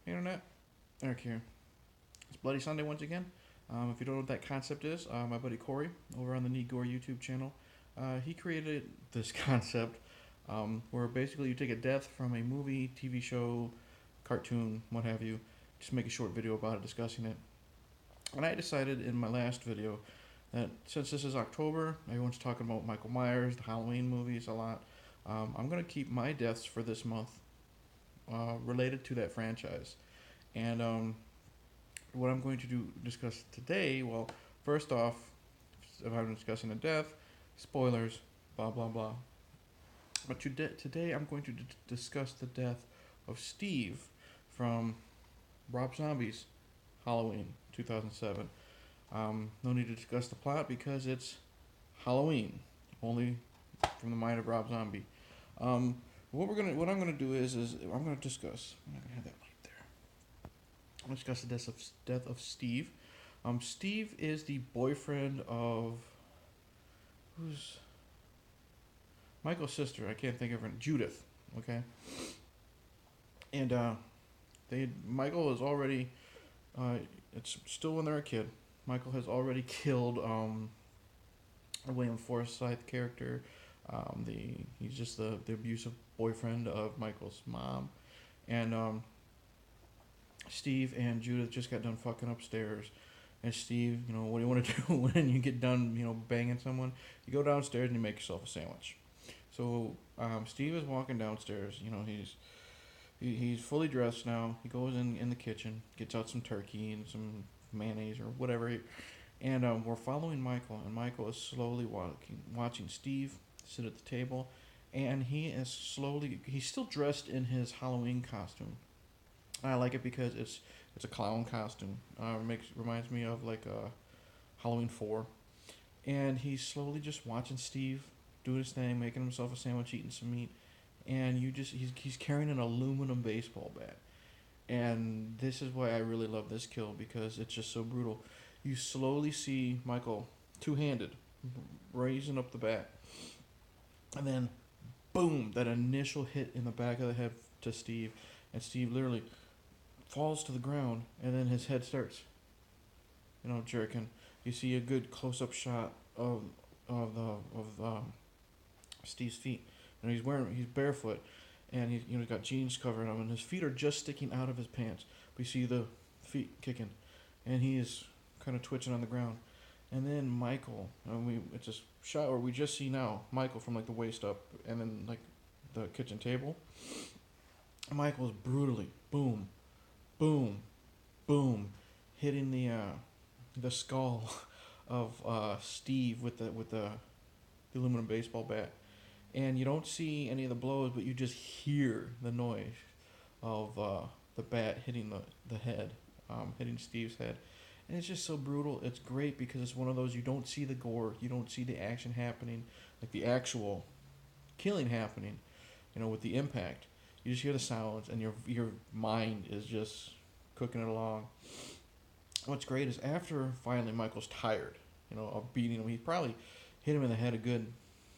Hey Internet, Eric here. It's Bloody Sunday once again. If you don't know what that concept is, my buddy Corey over on the Need Gore YouTube channel, he created this concept where basically you take a death from a movie, TV show, cartoon, what have you, just make a short video about it, discussing it. And I decided in my last video that since this is October, everyone's talking about Michael Myers, the Halloween movies a lot. I'm going to keep my deaths for this month related to that franchise. And what I'm going to discuss today, well, first off, if I'm discussing a death, spoilers, blah blah blah. But today I'm going to discuss the death of Steve from Rob Zombie's Halloween 2007. No need to discuss the plot because it's Halloween, only from the mind of Rob Zombie. What I'm gonna do is I'm gonna discuss. I'm not gonna have that light there. I'm gonna discuss the death of Steve. Steve is the boyfriend of who's Michael's sister. I can't think of her. Judith. Okay. And Michael is already. It's still when they're a kid. Michael has already killed William Forsythe character. He's just the abusive boyfriend of Michael's mom, and Steve and Judith just got done fucking upstairs. And Steve, what do you want to do when you get done, banging someone? You go downstairs and you make yourself a sandwich. So Steve is walking downstairs. He's fully dressed now. He goes in the kitchen, gets out some turkey and some mayonnaise or whatever, and we're following Michael. And Michael is slowly watching Steve sit at the table, and he's still dressed in his Halloween costume. I like it because it's a clown costume. Reminds me of like Halloween 4, and he's slowly just watching Steve do his thing, making himself a sandwich, eating some meat, and he's carrying an aluminum baseball bat, and this is why I really love this kill because it's just so brutal. You slowly see Michael two-handed raising up the bat, and then boom, that initial hit in the back of the head to Steve, and Steve literally falls to the ground, and then his head starts, jerking. You see a good close-up shot of Steve's feet, and he's barefoot, and he's got jeans covering him, and his feet are just sticking out of his pants. But you see the feet kicking, and he is kind of twitching on the ground. And then Michael, it's a shot where we just see now Michael from like the waist up, and then like the kitchen table. Michael's brutally boom, boom, boom, hitting the skull of Steve with the aluminum baseball bat, and you don't see any of the blows, but you just hear the noise of the bat hitting the head, hitting Steve's head, and it's just so brutal. It's great because it's one of those you don't see the gore, you don't see the action happening, like the actual killing happening, with the impact. You just hear the sounds, and your mind is just cooking it along. What's great is after finally Michael's tired, of beating him. He probably hit him in the head a good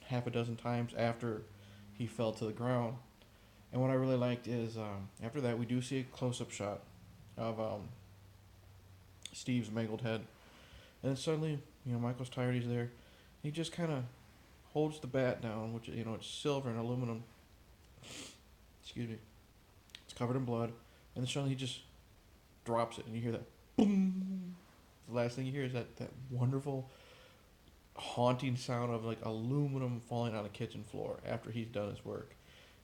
half a dozen times after he fell to the ground. And what I really liked is after that we do see a close-up shot of Steve's mangled head, and then suddenly Michael's tired. He's there. He just kind of holds the bat down, which it's silver and aluminum. Excuse me. It's covered in blood, and then suddenly he just drops it, and you hear that boom. The last thing you hear is that wonderful, haunting sound of like aluminum falling on the kitchen floor after he's done his work.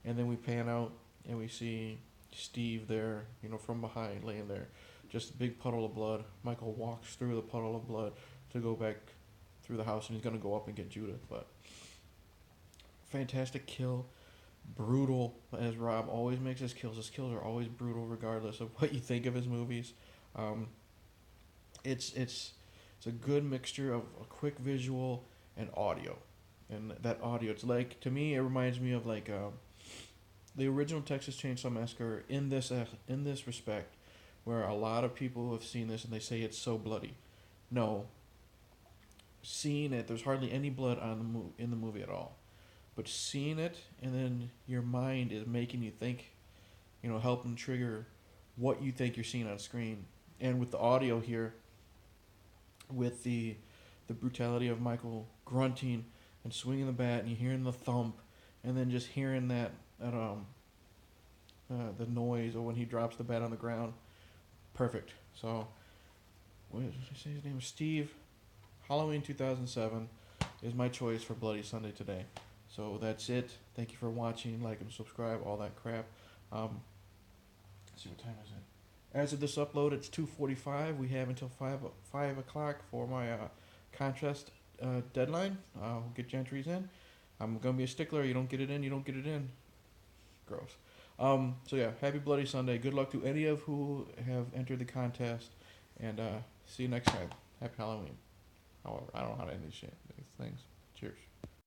And then we pan out, and we see Steve there, from behind, laying there, just a big puddle of blood. Michael walks through the puddle of blood to go back through the house, and he's gonna go up and get Judith. But fantastic kill. Brutal, as Rob always makes his kills. His kills are always brutal, regardless of what you think of his movies. It's a good mixture of a quick visual and audio, and that audio. It's like, to me, it reminds me of like the original Texas Chainsaw Massacre in this respect, where a lot of people have seen this and they say it's so bloody. No, seeing it, there's hardly any blood in the movie at all. But seeing it, and then your mind is making you think, helping trigger what you think you're seeing on screen. And with the audio here, with the brutality of Michael grunting and swinging the bat, and you hearing the thump, and then just hearing that the noise, or when he drops the bat on the ground, perfect. So, what did I say his name was? Steve. Halloween 2007 is my choice for Bloody Sunday today. So that's it. Thank you for watching. Like and subscribe, all that crap. Let's see, what time is it? As of this upload, it's 2:45. We have until 5 o'clock for my contest deadline. We'll get your entries in. I'm gonna be a stickler. You don't get it in, you don't get it in. Gross. So yeah, happy Bloody Sunday. Good luck to any of who have entered the contest, and see you next time. Happy Halloween. However, I don't know how to end these things. Cheers.